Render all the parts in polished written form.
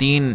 3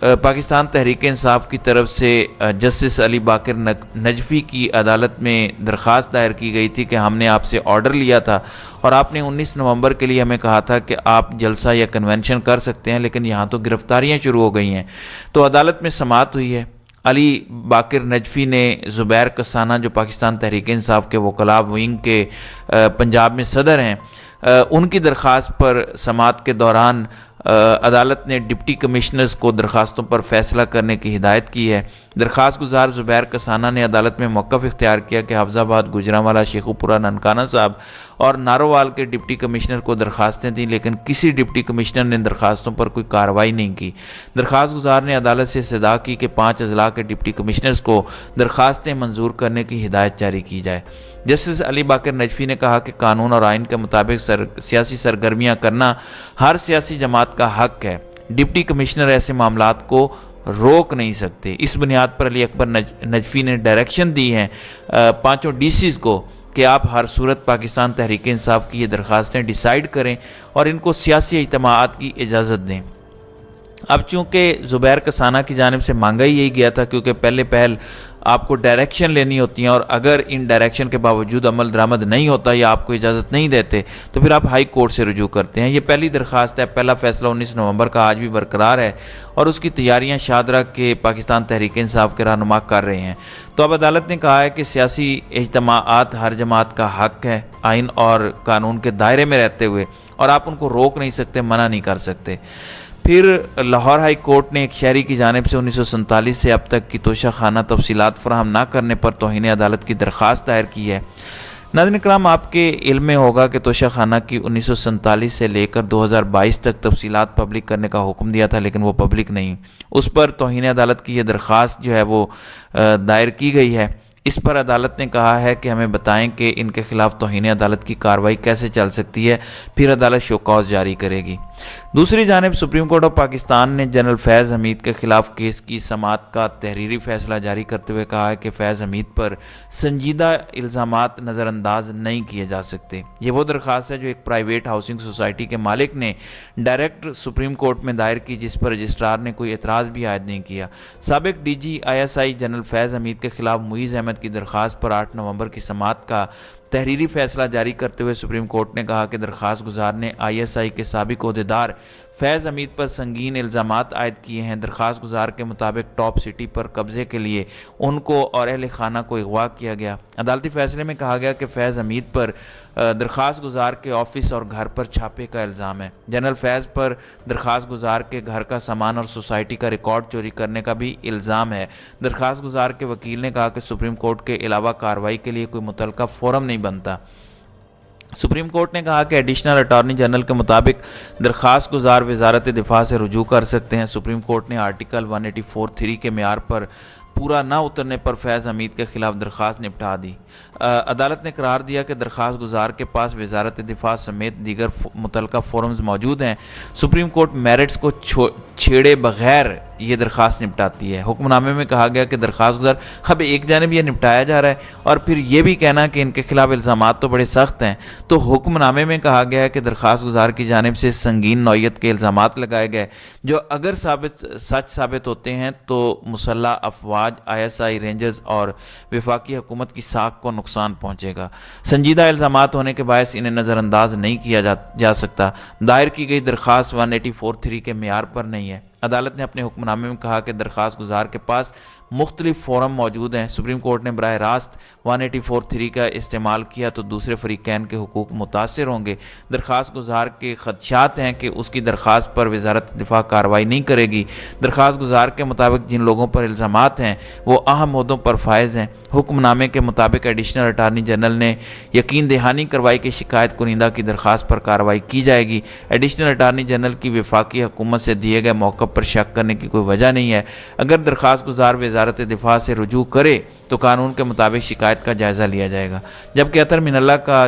پاکستان تحریک انصاف کی طرف سے جسٹس علی باقر نجفی کی عدالت میں درخواست دائر کی گئی تھی کہ ہم نے آپ سے آرڈر لیا تھا اور آپ نے 19 نومبر کے لیے ہمیں کہا تھا کہ آپ جلسہ یا کنونشن کر سکتے ہیں، لیکن یہاں تو گرفتاریاں شروع ہو گئی ہیں۔ تو عدالت میں سماعت ہوئی ہے۔ علی باقر نجفی نے زبیر کسانہ جو پاکستان تحریک انصاف کے وکلاء ونگ کے پنجاب میں صدر ہیں، ان کی درخواست پر سماعت کے دوران عدالت نے ڈپٹی کمشنرز کو درخواستوں پر فیصلہ کرنے کی ہدایت کی ہے۔ درخواست گزار زبیر کسانہ نے عدالت میں موقف اختیار کیا کہ حافظ آباد، گوجرانوالہ، شیخو پورہ، ننکانہ صاحب اور نارووال کے ڈپٹی کمشنر کو درخواستیں دیں، لیکن کسی ڈپٹی کمشنر نے درخواستوں پر کوئی کارروائی نہیں کی۔ درخواست گزار نے عدالت سے استدعا کی کہ 5 اضلاع کے ڈپٹی کمشنرز کو درخواستیں منظور کرنے کی ہدایت جاری کی جائے۔ جسٹس علی باقر نجفی نے کہا کہ قانون اور آئین کے مطابق سیاسی سرگرمیاں کرنا ہر سیاسی جماعت کا حق ہے۔ ڈپٹی کمشنر ایسے معاملات کو روک نہیں سکتے۔ اس بنیاد پر علی اکبر نجفی نے ڈائریکشن دی ہیں 5 ڈی سیز کو کہ آپ ہر صورت پاکستان تحریک انصاف کی یہ درخواستیں ڈیسائیڈ کریں اور ان کو سیاسی اجتماعات کی اجازت دیں۔ اب چونکہ زبیر کسانہ کی جانب سے مانگا ہی یہی گیا تھا، کیونکہ پہل آپ کو ڈائریکشن لینی ہوتی ہیں اور اگر ان ڈائریکشن کے باوجود عمل درآمد نہیں ہوتا یا آپ کو اجازت نہیں دیتے تو پھر آپ ہائی کورٹ سے رجوع کرتے ہیں۔ یہ پہلی درخواست ہے۔ پہلا فیصلہ 19 نومبر کا آج بھی برقرار ہے اور اس کی تیاریاں شاہدرہ کے پاکستان تحریک انصاف کے رہنما کر رہے ہیں۔ تو اب عدالت نے کہا ہے کہ سیاسی اجتماعات ہر جماعت کا حق ہے آئین اور قانون کے دائرے میں رہتے ہوئے، اور آپ ان کو روک نہیں سکتے، منع نہیں کر سکتے۔ پھر لاہور ہائی کورٹ نے ایک شہری کی جانب سے 1947 سے اب تک کی توشہ خانہ تفصیلات فراہم نہ کرنے پر توہین عدالت کی درخواست دائر کی ہے۔ ناظرین کرام، آپ کے علم میں ہوگا کہ توشہ خانہ کی 1947 سے لے کر 2022 تک تفصیلات پبلک کرنے کا حکم دیا تھا، لیکن وہ پبلک نہیں۔ اس پر توہین عدالت کی یہ درخواست جو ہے وہ دائر کی گئی ہے۔ اس پر عدالت نے کہا ہے کہ ہمیں بتائیں کہ ان کے خلاف توہین عدالت کی کارروائی کیسے چل سکتی ہے، پھر عدالت شو کاز جاری کرے گی۔ دوسری جانب سپریم کورٹ آف پاکستان نے جنرل فیض حمید کے خلاف کیس کی سماعت کا تحریری فیصلہ جاری کرتے ہوئے کہا ہے کہ فیض حمید پر سنجیدہ الزامات نظر انداز نہیں کیے جا سکتے۔ یہ وہ درخواست ہے جو ایک پرائیویٹ ہاؤسنگ سوسائٹی کے مالک نے ڈائریکٹ سپریم کورٹ میں دائر کی، جس پر رجسٹرار نے کوئی اعتراض بھی عائد نہیں کیا۔ سابق ڈی جی ISI جنرل فیض حمید کے خلاف معیز احمد کی درخواست پر 8 نومبر کی سماعت کا تحریری فیصلہ جاری کرتے ہوئے سپریم کورٹ نے کہا کہ درخواست گزار نے ISI کے سابق عہدیدار فیض حمید پر سنگین الزامات عائد کیے ہیں۔ درخواست گزار کے مطابق ٹاپ سٹی پر قبضے کے لیے ان کو اور اہل خانہ کو اغوا کیا گیا۔ عدالتی فیصلے میں کہا گیا کہ فیض حمید پر درخواست گزار کے آفس اور گھر پر چھاپے کا الزام ہے۔ جنرل فیض پر درخواست گزار کے گھر کا سامان اور سوسائٹی کا ریکارڈ چوری کرنے کا بھی الزام ہے۔ درخواست گزار کے وکیل نے کہا کہ سپریم کورٹ کے علاوہ کارروائی کے لیے کوئی متعلقہ فورم نہیں بنتا۔ سپریم کورٹ نے کہا کہ ایڈیشنل اٹارنی جنرل کے مطابق درخواست گزار وزارت دفاع سے رجوع کر سکتے ہیں۔ سپریم کورٹ نے آرٹیکل 184(3) کے معیار پر پورا نہ اترنے پر فیض حمید کے خلاف درخواست نپٹا دی۔ عدالت نے قرار دیا کہ درخواست گزار کے پاس وزارت دفاع سمیت دیگر متعلقہ فورمز موجود ہیں۔ سپریم کورٹ میرٹس کو چھیڑے بغیر یہ درخواست نپٹاتی ہے۔ حکم نامے میں کہا گیا کہ درخواست گزار اب ایک جانب یہ نپٹایا جا رہا ہے اور پھر یہ بھی کہنا کہ ان کے خلاف الزامات تو بڑے سخت ہیں، تو حکم نامے میں کہا گیا ہے کہ درخواست گزار کی جانب سے سنگین نوعیت کے الزامات لگائے گئے جو اگر سچ ثابت ہوتے ہیں تو مسلح افواج، ISI، رینجرز اور وفاقی حکومت کی ساکھ کو نقصان پہنچے گا۔ سنجیدہ الزامات ہونے کے باعث انہیں نظر انداز نہیں کیا جا سکتا۔ دائر کی گئی درخواست 184(3) کے معیار پر نہیں ہے۔ عدالت نے اپنے حکم نامے میں کہا کہ درخواست گزار کے پاس مختلف فورم موجود ہیں۔ سپریم کورٹ نے براہ راست 184(3) کا استعمال کیا تو دوسرے فریقین کے حقوق متاثر ہوں گے۔ درخواست گزار کے خدشات ہیں کہ اس کی درخواست پر وزارت دفاع کارروائی نہیں کرے گی۔ درخواست گزار کے مطابق جن لوگوں پر الزامات ہیں وہ اہم عہدوں پر فائز ہیں۔ حکم نامے کے مطابق ایڈیشنل اٹارنی جنرل نے یقین دہانی کروائی کہ شکایت کنندہ کی درخواست پر کارروائی کی جائے گی۔ ایڈیشنل اٹارنی جنرل کی وفاقی حکومت سے دیے گئے موقع پر شک کرنے کی کوئی وجہ نہیں ہے۔ اگر درخواست گزار وزارت دفاع سے رجوع کرے تو قانون کے مطابق شکایت کا جائزہ لیا جائے گا، جبکہ اطہر من اللہ کا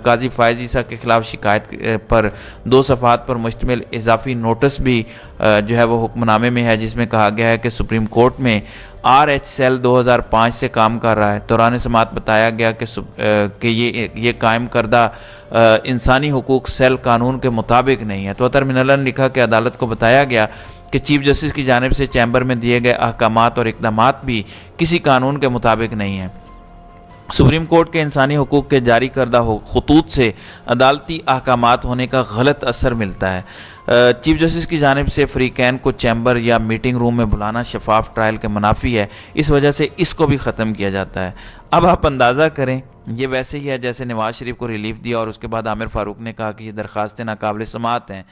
قاضی فائز عیسیٰ کے خلاف شکایت پر 2 صفحات پر مشتمل اضافی نوٹس بھی جو ہے وہ حکم نامے میں ہے، جس میں کہا گیا ہے کہ سپریم کورٹ میں RH سیل 2005 سے کام کر رہا ہے۔ دوران سماعت بتایا گیا کہ یہ قائم کردہ انسانی حقوق سیل قانون کے مطابق نہیں ہے۔ تو ترمینل نے لکھا کہ عدالت کو بتایا گیا کہ چیف جسٹس کی جانب سے چیمبر میں دیے گئے احکامات اور اقدامات بھی کسی قانون کے مطابق نہیں ہیں۔ سپریم کورٹ کے انسانی حقوق کے جاری کردہ خطوط سے عدالتی احکامات ہونے کا غلط اثر ملتا ہے۔ چیف جسٹس کی جانب سے فریقین کو چیمبر یا میٹنگ روم میں بلانا شفاف ٹرائل کے منافی ہے، اس وجہ سے اس کو بھی ختم کیا جاتا ہے۔ اب آپ اندازہ کریں، یہ ویسے ہی ہے جیسے نواز شریف کو ریلیف دیا اور اس کے بعد عامر فاروق نے کہا کہ یہ درخواستیں ناقابل سماعت ہیں۔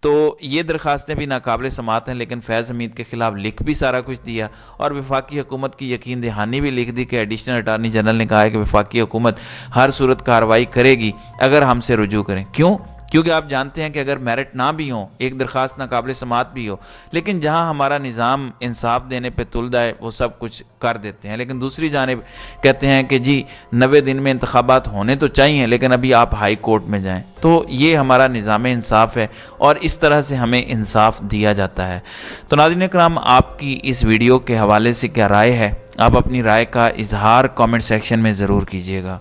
تو یہ درخواستیں بھی ناقابل سماعت ہیں، لیکن فیض حمید کے خلاف لکھ بھی سارا کچھ دیا اور وفاقی حکومت کی یقین دہانی بھی لکھ دی کہ ایڈیشنل اٹارنی جنرل نے کہا ہے کہ وفاقی حکومت ہر صورت کارروائی کرے گی اگر ہم سے رجوع کریں۔ کیوں؟ کیونکہ آپ جانتے ہیں کہ اگر میرٹ نہ بھی ہوں، ایک درخواست ناقابل سماعت بھی ہو، لیکن جہاں ہمارا نظام انصاف دینے پہ تلدا ہے وہ سب کچھ کر دیتے ہیں، لیکن دوسری جانب کہتے ہیں کہ جی 90 دن میں انتخابات ہونے تو چاہیے لیکن ابھی آپ ہائی کورٹ میں جائیں۔ تو یہ ہمارا نظام انصاف ہے اور اس طرح سے ہمیں انصاف دیا جاتا ہے۔ تو ناظرین کرام، آپ کی اس ویڈیو کے حوالے سے کیا رائے ہے؟ آپ اپنی رائے کا اظہار کامنٹ سیکشن میں ضرور کیجیے گا۔